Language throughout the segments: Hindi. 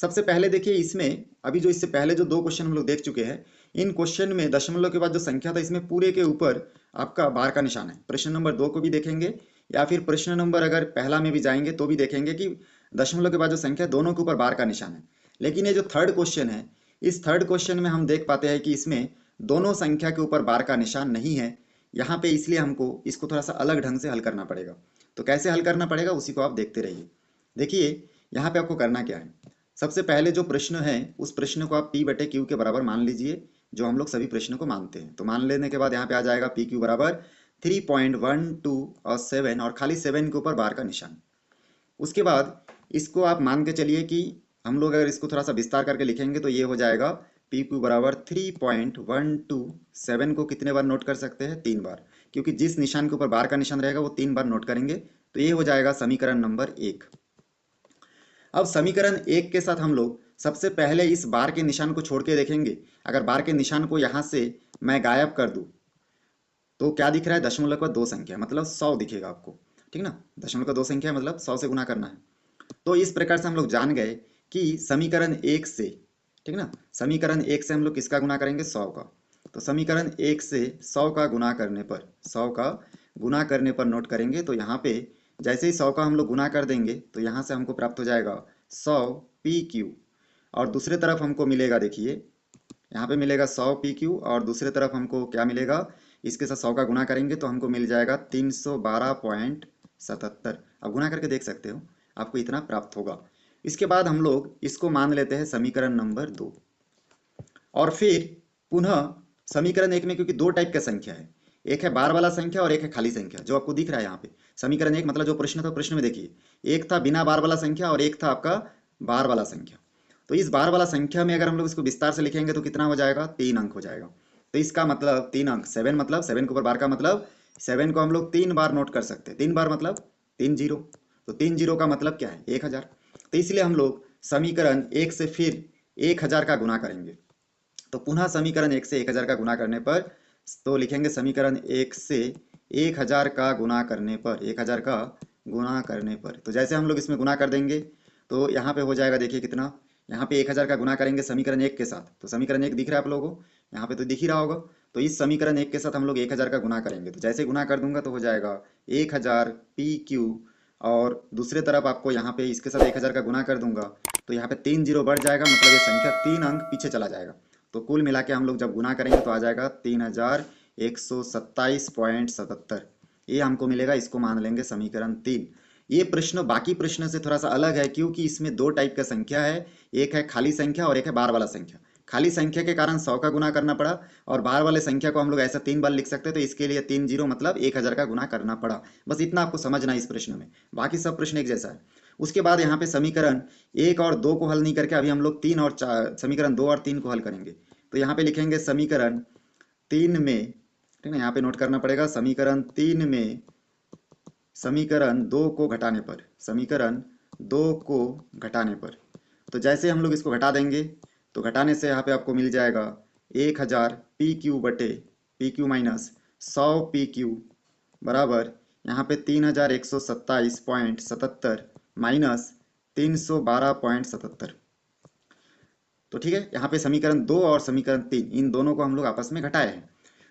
सबसे पहले देखिए इसमें अभी जो इससे पहले जो 2 क्वेश्चन हम लोग देख चुके हैं, इन क्वेश्चन में दशमलव के बाद जो संख्या था इसमें पूरे के ऊपर आपका बार का निशान है। प्रश्न नंबर 2 को भी देखेंगे या फिर प्रश्न नंबर अगर पहला में भी जाएंगे तो भी देखेंगे कि दशमलव के बाद जो संख्या दोनों के ऊपर बार का निशान है। लेकिन ये जो थर्ड क्वेश्चन है, इस थर्ड क्वेश्चन में हम देख पाते हैं कि इसमें दोनों संख्या के ऊपर बार का निशान नहीं है यहाँ पे, इसलिए हमको इसको थोड़ा सा अलग ढंग से हल करना पड़ेगा। तो कैसे हल करना पड़ेगा उसी को आप देखते रहिए। देखिए यहाँ पे आपको करना क्या है, सबसे पहले जो प्रश्न है उस प्रश्न को आप P बटे Q के बराबर मान लीजिए, जो हम लोग सभी प्रश्नों को मानते हैं। तो मान लेने के बाद यहाँ पे आ जाएगा पी क्यू बराबर 3.12 और 7 और खाली 7 के ऊपर बार का निशान। उसके बाद इसको आप मान के चलिए कि हम लोग अगर इसको थोड़ा सा विस्तार करके लिखेंगे तो ये हो जाएगा पी क्यू बराबर 3.127 को कितने बार नोट कर सकते हैं, 3 बार, क्योंकि जिस निशान के ऊपर बार का निशान रहेगा वो 3 बार नोट करेंगे। तो ये हो जाएगा समीकरण नंबर 1। अब समीकरण 1 के साथ हम लोग सबसे पहले इस बार के निशान को छोड़ के देखेंगे। अगर बार के निशान को यहाँ से मैं गायब कर दूं तो क्या दिख रहा है, दशमलव का 2 संख्या मतलब 100 दिखेगा आपको, ठीक ना। दशमलव का 2 संख्या मतलब 100 से गुना करना है। तो इस प्रकार से हम लोग जान गए कि समीकरण 1 से, ठीक ना, समीकरण 1 से हम लोग किसका गुना करेंगे, 100 का। तो समीकरण 1 से 100 का गुना करने पर, 100 का गुना करने पर नोट करेंगे तो यहाँ पे जैसे ही 100 का हम लोग गुना कर देंगे तो यहाँ से हमको प्राप्त हो जाएगा 100 पी क्यू, और दूसरे तरफ हमको मिलेगा, देखिए यहाँ पे मिलेगा 100 पी क्यू और दूसरे तरफ हमको क्या मिलेगा, इसके साथ 100 का गुना करेंगे तो हमको मिल जाएगा 312.77। अब गुना करके देख सकते हो आपको इतना प्राप्त होगा। इसके बाद हम लोग इसको मान लेते हैं समीकरण नंबर 2, और फिर पुनः समीकरण 1 में क्योंकि 2 टाइप का संख्या है, एक है बार वाला संख्या और एक है खाली संख्या, जो आपको दिख रहा है यहाँ पे। समीकरण 1 मतलब जो प्रश्न था, प्रश्न में देखिए एक था बिना बार वाला संख्या और एक था आपका बार वाला संख्या। तो इस बार वाला संख्या में अगर हम लोग इसको विस्तार से लिखेंगे तो कितना हो जाएगा, 3 अंक हो जाएगा। तो इसका मतलब 3 अंक, 7 मतलब 7 के ऊपर बार का मतलब 7 को हम लोग 3 बार नोट कर सकते हैं। 3 बार मतलब 3 जीरो, तो 3 जीरो का मतलब क्या है, 1000। तो इसलिए हम लोग समीकरण 1 से फिर 1000 का गुना करेंगे। तो पुनः समीकरण 1 से 1000 का गुना करने पर तो लिखेंगे समीकरण 1 से 1000 का गुना करने पर, 1000 का गुना करने पर, तो जैसे हम लोग इसमें गुना कर देंगे तो यहाँ पे हो जाएगा, देखिए कितना, यहाँ पे 1000 का गुना करेंगे समीकरण 1 के साथ। तो समीकरण 1 दिख रहा है आप लोगों को, यहाँ पे तो दिख ही रहा होगा। तो इस समीकरण 1 के साथ हम लोग 1000 का गुना करेंगे, तो जैसे गुना कर दूंगा तो हो जाएगा 1000 पी क्यू, और दूसरे तरफ आपको यहाँ पे इसके साथ 1000 का गुना कर दूंगा तो यहाँ पे 3 जीरो बढ़ जाएगा, मतलब ये संख्या 3 अंक पीछे चला जाएगा। तो कुल मिला के हम लोग जब गुना करेंगे तो आ जाएगा 3127.77, ये हमको मिलेगा। इसको मान लेंगे समीकरण 3। ये प्रश्न बाकी प्रश्न से थोड़ा सा अलग है क्योंकि इसमें 2 टाइप का संख्या है, एक है खाली संख्या और एक है बार वाला संख्या। खाली संख्या के कारण 100 का गुना करना पड़ा, और बार वाले संख्या को हम लोग ऐसा 3 बार लिख सकते हैं, तो इसके लिए 3 जीरो मतलब 1000 का गुना करना पड़ा। बस इतना आपको समझना है इस प्रश्न में, बाकी सब प्रश्न एक जैसा है। उसके बाद यहाँ पे समीकरण 1 और 2 को हल नहीं करके अभी हम लोग 3 और 4, समीकरण 2 और 3 को हल करेंगे। तो यहाँ पे लिखेंगे समीकरण 3 में, ठीक है, यहाँ पे नोट करना पड़ेगा समीकरण 3 में समीकरण 2 को घटाने पर, समीकरण 2 को घटाने पर, तो जैसे हम लोग इसको घटा देंगे तो घटाने से यहाँ पे आपको मिल जाएगा 1000 पी क्यू बटे P Q minus 100 P Q बराबर यहाँ पे 3127.77 माइनस 312.77। तो ठीक है, यहाँ पे समीकरण 2 और समीकरण 3 इन दोनों को हम लोग आपस में घटाए हैं।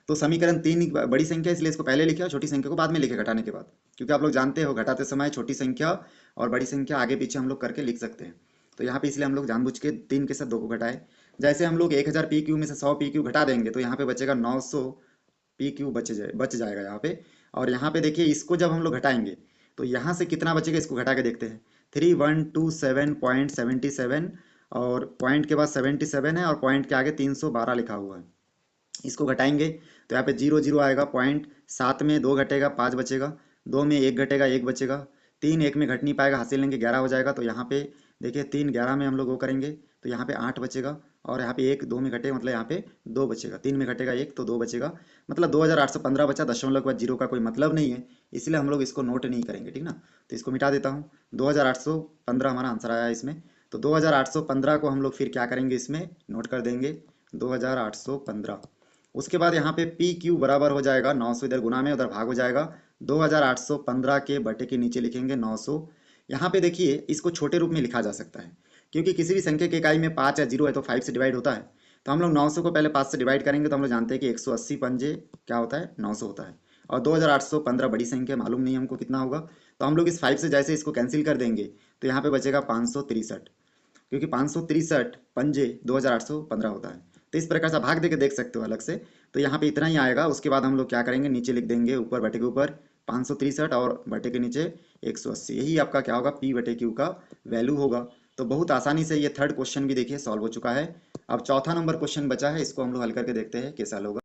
तो समीकरण 3 बड़ी संख्या इसलिए इसको पहले लिखे और छोटी संख्या को बाद में लिखे घटाने के बाद, क्योंकि आप लोग जानते हो घटाते समय छोटी संख्या और बड़ी संख्या आगे पीछे हम लोग करके लिख सकते हैं। तो यहाँ पे इसलिए हम लोग जानबूझ के 3 के साथ 2 को घटाए। जैसे हम लोग 1000 पी क्यू में से 100 पी क्यू घटा देंगे तो यहाँ पे बचेगा 900 पी क्यू बच जाएगा यहाँ पे। और यहाँ पे देखिए इसको जब हम लोग घटाएंगे तो यहाँ से कितना बचेगा, इसको घटा के देखते हैं। 3127.77 और पॉइंट के बाद 77 है और पॉइंट के आगे 312 लिखा हुआ है। इसको घटाएंगे तो यहाँ पे 0 0 आएगा, पॉइंट 7 में 2 घटेगा 5 बचेगा, 2 में 1 घटेगा 1 बचेगा, 3 1 में घट नहीं पाएगा, हासिल लेंगे 11 हो जाएगा। तो यहाँ पे देखिए 3 11 में हम लोग वो करेंगे तो यहाँ पे 8 बचेगा, और यहाँ पे 1 2 में घटेगा मतलब यहाँ पे 2 बचेगा, 3 में घटेगा 1 तो 2 बचेगा, मतलब 2815 बचा। दशमलव के बाद जीरो का कोई मतलब नहीं है, इसलिए हम लोग इसको नोट नहीं करेंगे, ठीक ना। तो इसको मिटा देता हूँ, 2815 हमारा आंसर आया इसमें। तो 2815 को हम लोग फिर क्या करेंगे, इसमें नोट कर देंगे 2815। उसके बाद यहाँ पे पी क्यू बराबर हो जाएगा 900, इधर गुना में उधर भाग हो जाएगा, 2815 के बटे के नीचे लिखेंगे 900। यहाँ पे देखिए इसको छोटे रूप में लिखा जा सकता है क्योंकि किसी भी संख्या की इकाई में 5 या 0 है तो 5 से डिवाइड होता है। तो हम लोग 900 को पहले 5 से डिवाइड करेंगे तो हम लोग जानते हैं कि 180 पंजे क्या होता है, 900 होता है। और 2815 बड़ी संख्या, मालूम नहीं हमको कितना होगा, तो हम लोग इस 5 से जैसे इसको कैंसिल कर देंगे तो यहाँ पे बचेगा 563, क्योंकि 563 पंजे 2815 होता है। तो इस प्रकार से भाग दे के देख सकते हो अलग से। तो यहाँ पे इतना ही आएगा। उसके बाद हम लोग क्या करेंगे, नीचे लिख देंगे ऊपर बटे के ऊपर 563 और बटे के नीचे 180। यही आपका क्या होगा, पी बटे क्यू का वैल्यू होगा। तो बहुत आसानी से ये थर्ड क्वेश्चन भी देखिए सॉल्व हो चुका है। अब चौथा नंबर क्वेश्चन बचा है, इसको हम लोग हल करके देखते हैं कैसा होगा।